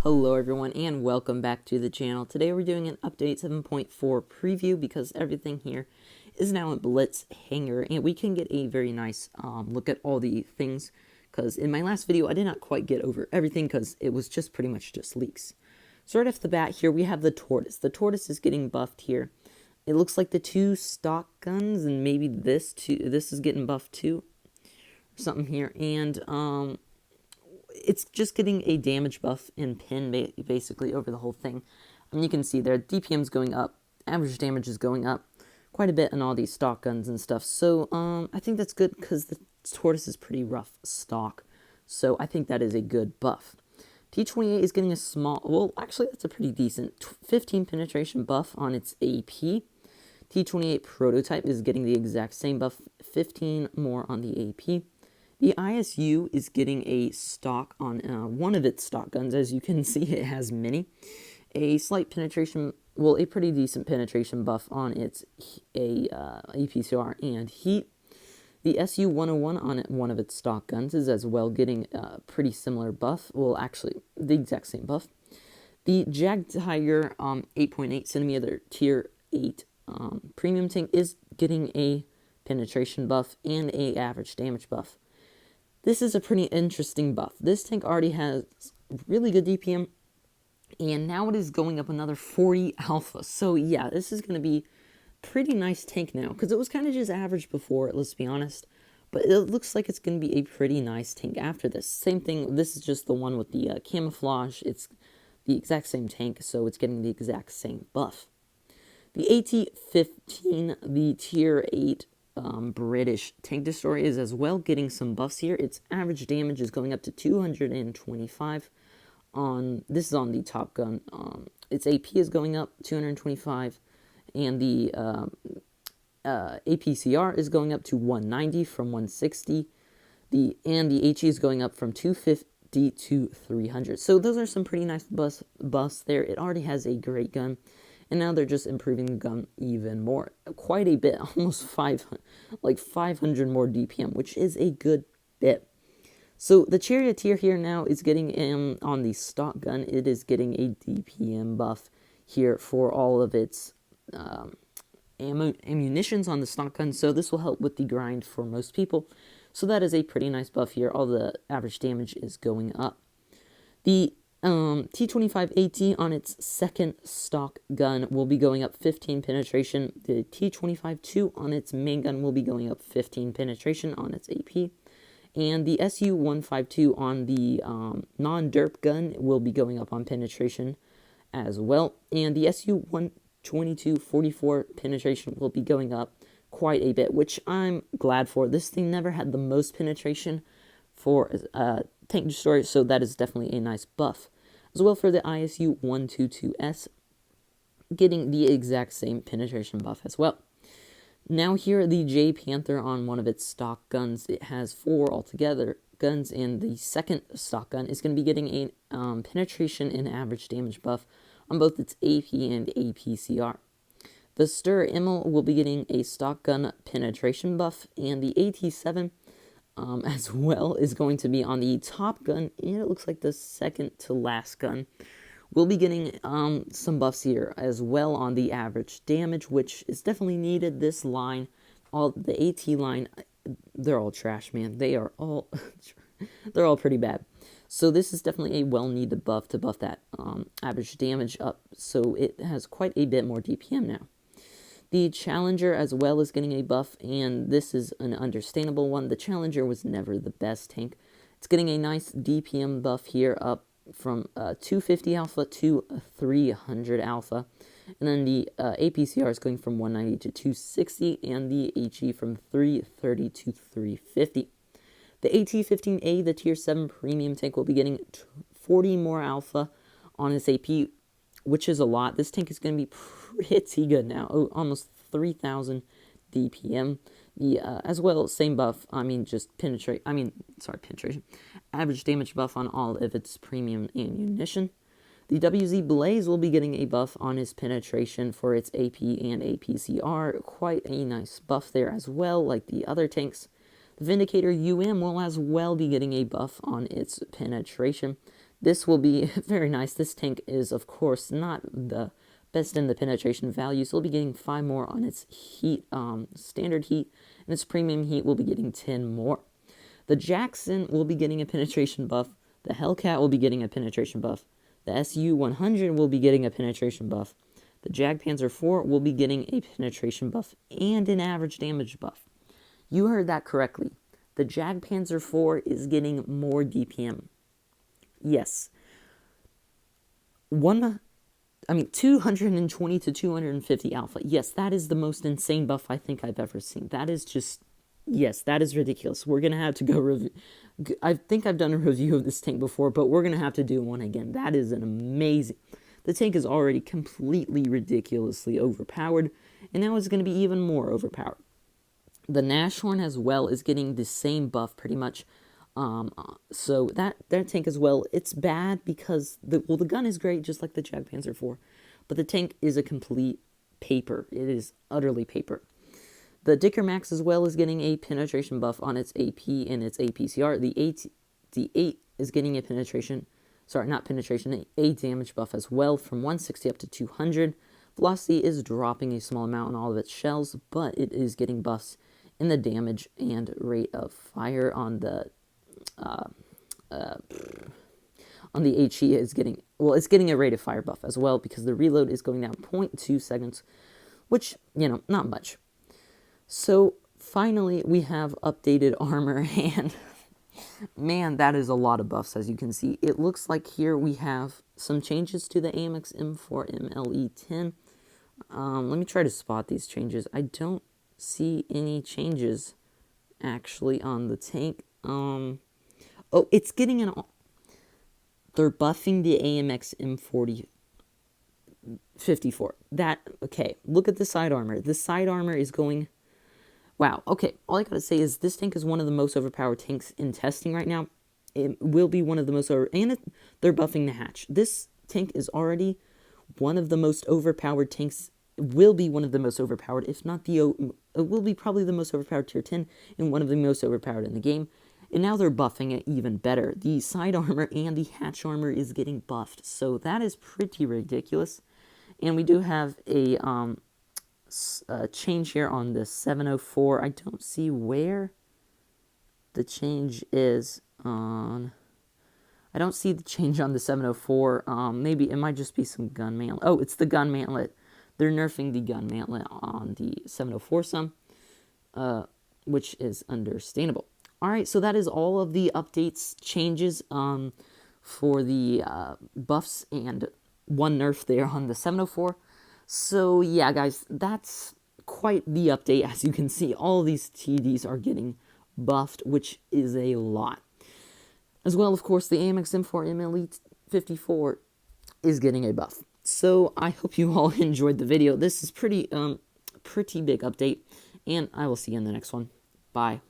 Hello everyone and welcome back to the channel. Today we're doing an update 7.4 preview because everything here is now in Blitz Hangar and we can get a very nice look at all the things, because in my last video I did not quite get over everything because it was just pretty much just leaks. So right off the bat here we have the tortoise. The tortoise is getting buffed here. It looks like the two stock guns and maybe this is getting buffed too or something here, and it's just getting a damage buff and pin basically over the whole thing. You can see there, DPM's going up, average damage is going up quite a bit on all these stock guns and stuff. So I think that's good because the tortoise is pretty rough stock. So I think that is a good buff. T28 is getting a small, well actually that's a pretty decent 15 penetration buff on its AP. T28 Prototype is getting the exact same buff, 15 more on the AP. The ISU is getting a stock on one of its stock guns. As you can see, it has many. A slight penetration, well, a pretty decent penetration buff on its APCR and heat. The SU-101 on one of its stock guns is as well getting a pretty similar buff. Well, actually, the exact same buff. The Jag Tiger 8.8 centimeter tier 8 premium tank is getting a penetration buff and a average damage buff. This is a pretty interesting buff. This tank already has really good DPM, and now it is going up another 40 alpha. So yeah, this is going to be a pretty nice tank now, because it was kind of just average before, let's be honest. But it looks like it's going to be a pretty nice tank after this. Same thing, this is just the one with the camouflage. It's the exact same tank, so it's getting the exact same buff. The AT-15, the tier 8 British tank destroyer, is as well getting some buffs here. Its average damage is going up to 225 on, this is on the top gun. Its AP is going up 225, and the APCR is going up to 190 from 160. The HE is going up from 250 to 300. So those are some pretty nice buffs there. It already has a great gun, and now they're just improving the gun even more. Quite a bit, almost 500 more DPM, which is a good bit. So the charioteer here now is getting on the stock gun. It is getting a DPM buff here for all of its ammunitions on the stock gun. So this will help with the grind for most people. So that is a pretty nice buff here. All the average damage is going up. The T28 AT on its second stock gun will be going up 15 penetration. The T28-2 on its main gun will be going up 15 penetration on its AP. And the SU-152 on the non-derp gun will be going up on penetration as well. And the SU-122 44 penetration will be going up quite a bit, which I'm glad for. This thing never had the most penetration for tank destroyer, so that is definitely a nice buff. As well for the ISU-122S, getting the exact same penetration buff as well. Now here, the JPanther on one of its stock guns. It has 4 altogether guns, and the second stock gun is going to be getting a penetration and average damage buff on both its AP and APCR. The Stir Immel will be getting a stock gun penetration buff, and the AT-7 as well is going to be on the top gun, and it looks like the second to last gun. We'll be getting some buffs here as well on the average damage, which is definitely needed. This line, all the AT line, they're all trash, man. They are all they're all pretty bad. So this is definitely a well-needed buff to buff that average damage up, so it has quite a bit more DPM now. The Challenger as well is getting a buff, and this is an understandable one. The Challenger was never the best tank. It's getting a nice DPM buff here, up from 250 alpha to 300 alpha. And then the APCR is going from 190 to 260, and the HE from 330 to 350. The AT-15A, the tier 7 premium tank, will be getting 40 more alpha on its AP, which is a lot. This tank is going to be pretty good now. Almost 3,000 DPM. The as well, same buff. Penetration. Average damage buff on all of its premium ammunition. The WZ Blaze will be getting a buff on its penetration for its AP and APCR. Quite a nice buff there as well, like the other tanks. The Vindicator UM will as well be getting a buff on its penetration. This will be very nice. This tank is, of course, not the best in the penetration value, so we'll be getting 5 more on its heat, standard heat, and its premium heat will be getting 10 more. The Jackson will be getting a penetration buff. The Hellcat will be getting a penetration buff. The SU-100 will be getting a penetration buff. The Jag Panzer 4 will be getting a penetration buff and an average damage buff. You heard that correctly. The Jag Panzer 4 is getting more DPM. Yes. 220 to 250 alpha. Yes, that is the most insane buff I think I've ever seen. That is just, yes, that is ridiculous. We're going to have to go review. I think I've done a review of this tank before, but we're going to have to do one again. That is an amazing. The tank is already completely ridiculously overpowered, and now it's going to be even more overpowered. The Nash Horn as well is getting the same buff pretty much. So that tank as well, it's bad because the gun is great, just like the Jag Panzer 4, but the tank is a complete paper. It is utterly paper. The Dicker Max as well is getting a penetration buff on its AP and its APCR. The 8 is getting a a damage buff as well from 160 up to 200. Velocity is dropping a small amount on all of its shells, but it is getting buffs in the damage and rate of fire on the HE is getting, well, it's getting a rate of fire buff as well because the reload is going down 0.2 seconds, which, not much. So finally we have updated armor, and man, that is a lot of buffs. As you can see, it looks like here we have some changes to the AMX M4 MLE10. Let me try to spot these changes. I don't see any changes actually on the tank. Oh, it's getting they're buffing the AMX M4054. Okay, look at the side armor. The side armor is going, wow, okay, all I gotta say is this tank is one of the most overpowered tanks in testing right now. It will be one of the most they're buffing the hatch. This tank is already one of the most overpowered tanks, will be one of the most overpowered, if not it will be probably the most overpowered tier 10 and one of the most overpowered in the game. And now they're buffing it even better. The side armor and the hatch armor is getting buffed, so that is pretty ridiculous. And we do have a change here on the 704. I don't see where the change is on. I don't see the change on the 704. Maybe it might just be some gun mantlet. Oh, it's the gun mantlet. They're nerfing the gun mantlet on the 704 some, which is understandable. Alright, so that is all of the updates, changes for the buffs and one nerf there on the 704. So yeah, guys, that's quite the update. As you can see, all of these TDs are getting buffed, which is a lot. As well, of course, the AMX M4 MLE54 is getting a buff. So I hope you all enjoyed the video. This is pretty big update, and I will see you in the next one. Bye.